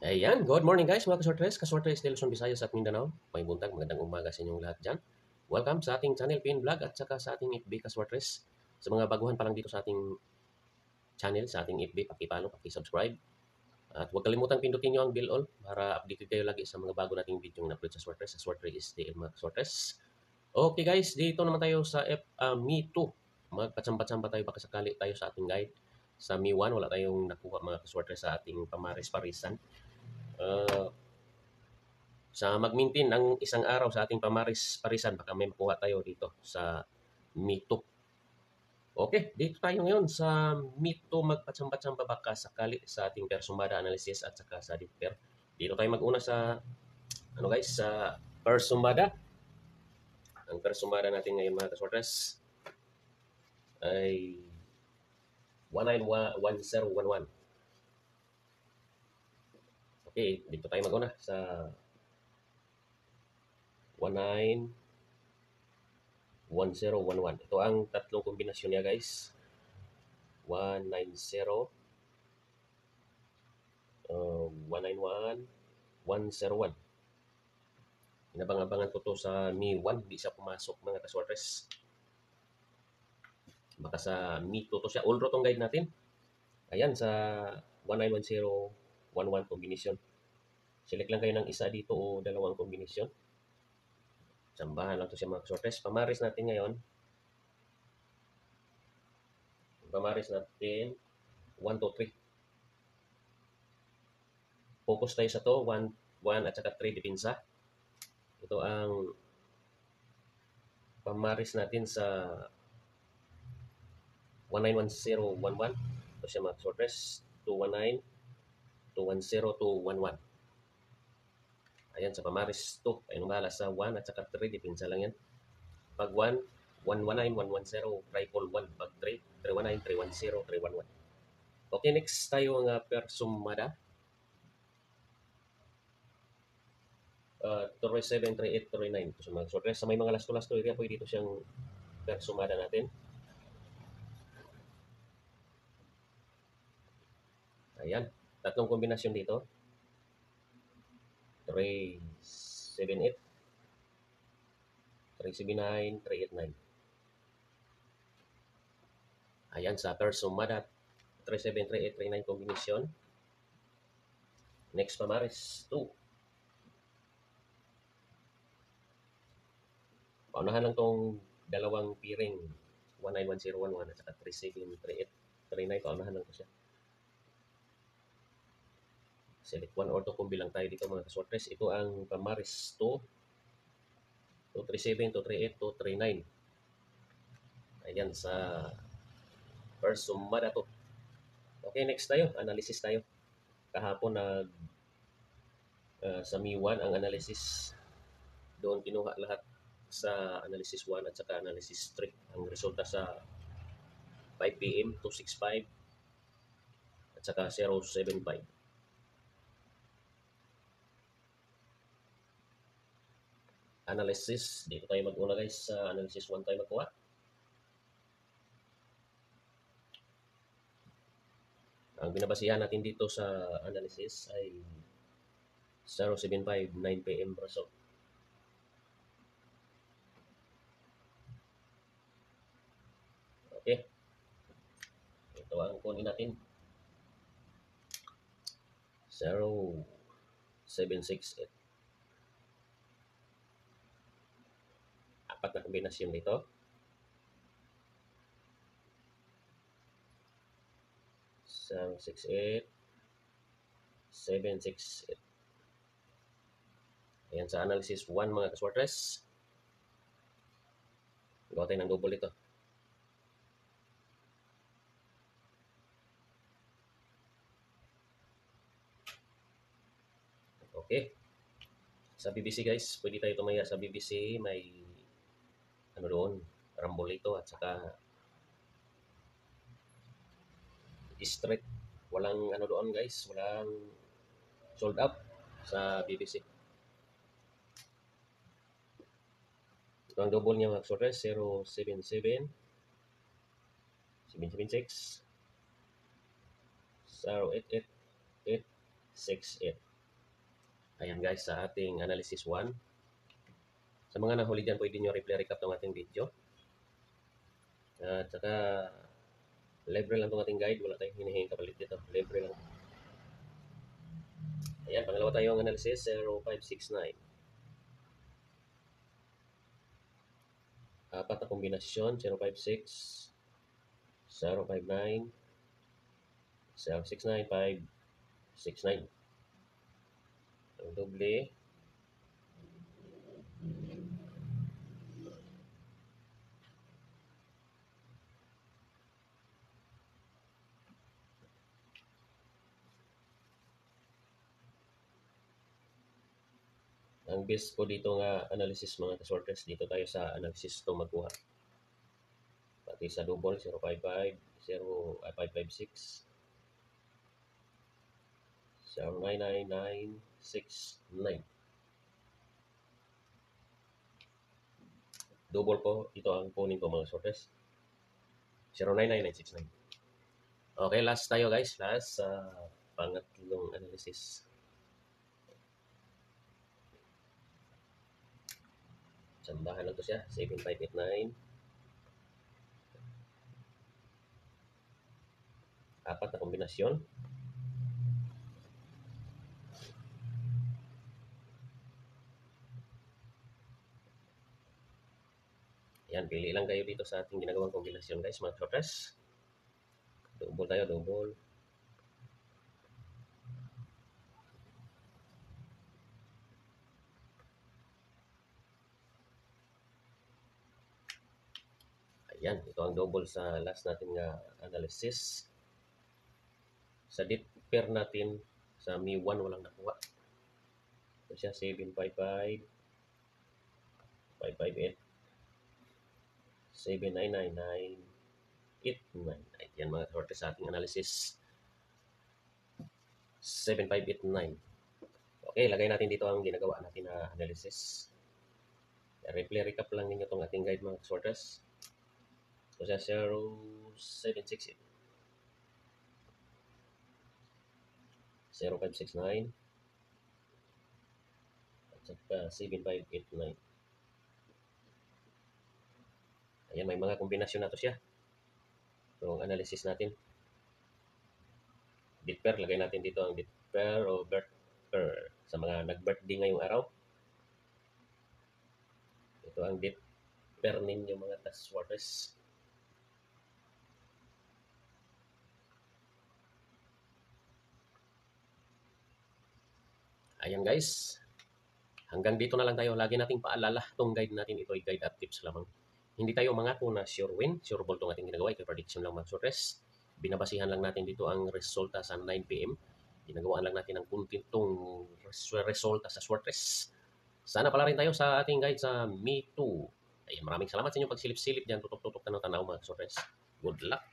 Ayan, good morning guys mga kasortres de Luzon, Visayas at Mindanao. May buntag, magandang umaga sa inyong lahat dyan. Welcome sa ating channel PN Vlog at saka sa ating FB Kasortres. Sa mga baguhan pa lang dito sa ating channel, sa ating FB, pakipalo, pakisubscribe. At huwag kalimutan pindutin nyo ang bell all para updated kayo lagi sa mga bago nating video na upload sa Sortres. Sa Sortres is DL mga Kasortres. Okay guys, dito naman tayo sa Me Too. Magpatsamba-tsamba tayo baka sakali tayo sa ating guide. Sa Me 1, wala tayong nakuha mga Kasortres sa ating pamaris-parisan. Sa mag-maintain ng isang araw sa ating parisan, baka may makuha tayo dito sa Mito. Okay, dito tayo ngayon sa Mito, magpatsamba-tsamba baka sakali sa ating persumada analysis at saka sa differ. Dito tayo mag-una sa sa persumada. Ang persumada natin ngayon mga kasortes ay 191011. Okay, dito tayo mag-una sa 191011. Ito ang tatlong kombinasyon niya guys. 190, 191, 101. Inabang-abangan ko to sa Mi 1, hindi siya pumasok mga kasortes. Baka sa Mi 2 to siya. All tong guide natin. Ayan, sa 191011 combination. Select lang kayo ng isa dito o dalawang kombinasyon. Sambahan lang to siya mga kasortes. Pamaris natin ngayon. Pamaris natin 1, 2, 3. Focus tayo sa to, 1 at saka 3 dipinsa. Ito ang pamaris natin sa 191011. Ito siya mga sortres, 219, 210, 211. Ayan, sa pamaris 2. Ayun bahala sa 1 at saka 3, dipinsa lang yan. Pag 1, 119, 110, triple 1. Pag 3, 319, 310, 311. Okay, next tayo nga persumada. 37, 38, 39. Ito sa mga sortres. Sa may mga lasto-lasto area, pwede dito siyang persumada natin. Ayan, tatlong kombinasyon dito. 378, 379, 389. Ayan, sa persumada 37, 38, 39 kombinasyon. Next pamaris 2. Paunahan lang tong dalawang piring 191011 at saka 37, 38, 39. Paunahan lang to siya. Select 1 or 2 kung bilang tayo dito mga kasortres. Ito ang pamaris 2, 237, 238, 239. Ayan, sa persumada to. Okay, next tayo. Analysis tayo. Kahapon sa Mi 1 ang analysis. Doon kinuha lahat sa analysis 1 at saka analysis 3. Ang resulta sa 5 p.m. 265 at saka 075. Analysis, dito tayo mag-una guys sa analysis 1 tayo magkuha. Ang binabasihan natin dito sa analysis ay 075 9 p.m. result. Okay. Ito ang kunin natin. 0768. Apat na kombinasyon dito. So, 68, 768. Ayan sa analysis 1 mga kaswartres. Gawa tayo ng double ito. Okay. Sa BBC guys, pwede tayo tumaya sa BBC. May ano doon, rambolito at saka district. Walang ano doon guys, walang sold out sa BBC. Ito ang double niya mga kaswartres, 077, 776, 088, 868. Ayan guys, sa ating analysis 1. Sa mga nahuli dyan, pwede nyo replay recap ng ating video. At saka, libre lang itong ating guide. Wala tayong hinihingi kapalit dito. Libre lang. Ayan, pangalawa tayong analysis, 0569. Apat na kombinasyon, 056, 059, 069, 569. Ang doble, ang best po dito nga analysis mga kasorters, dito tayo sa analysis ito magkuha. Pati sa double, 055, 0556, 099969. Double po, ito ang kunin ko mga sorters. 099969. Okay, last tayo guys. Last pangatlong analysis. Sambahan lang to siya. 7589. Apat na kombinasyon. Yan, pili lang kayo dito sa ating ginagawang kombinasyon guys, mga sorters. Double tayo, double. Ayan, ito ang double sa last natin nga analysis. Sa date pair natin, sa Mi 1 walang nakuha. Ito siya, 755, 558, 7999, 89. Ayan mga sorters sa ating analysis. 7589. Okay, lagay natin dito ang ginagawa natin na analysis. Replay recap lang ninyo itong ating guide mga sorters. Ito siya 0768, 0569, at saka 7589. Ayan, may mga kombinasyon na to siya. Itong analysis natin. Date pair, lagay natin dito ang date pair o birth pair sa mga nag-birthday ngayong araw. Ito ang date pair ninyo mga taswarters. Ayan guys. Hanggang dito na lang tayo. Lagi nating paalala itong guide natin. Ito ay guide at tips lamang. Hindi tayo mangako na sure win, sure ball itong ating ginagawa. Ito prediction lang mga sorters. Binabasihan lang natin dito ang resulta sa 9 PM. Ginagawaan lang natin ang kuntintong resulta sa sorters. Sana pala rin tayo sa ating guide sa Me Too. Ayan, maraming salamat sa inyong pagsilip-silip dyan. Tutok-tutok na ng tanaw mga sorters. Good luck!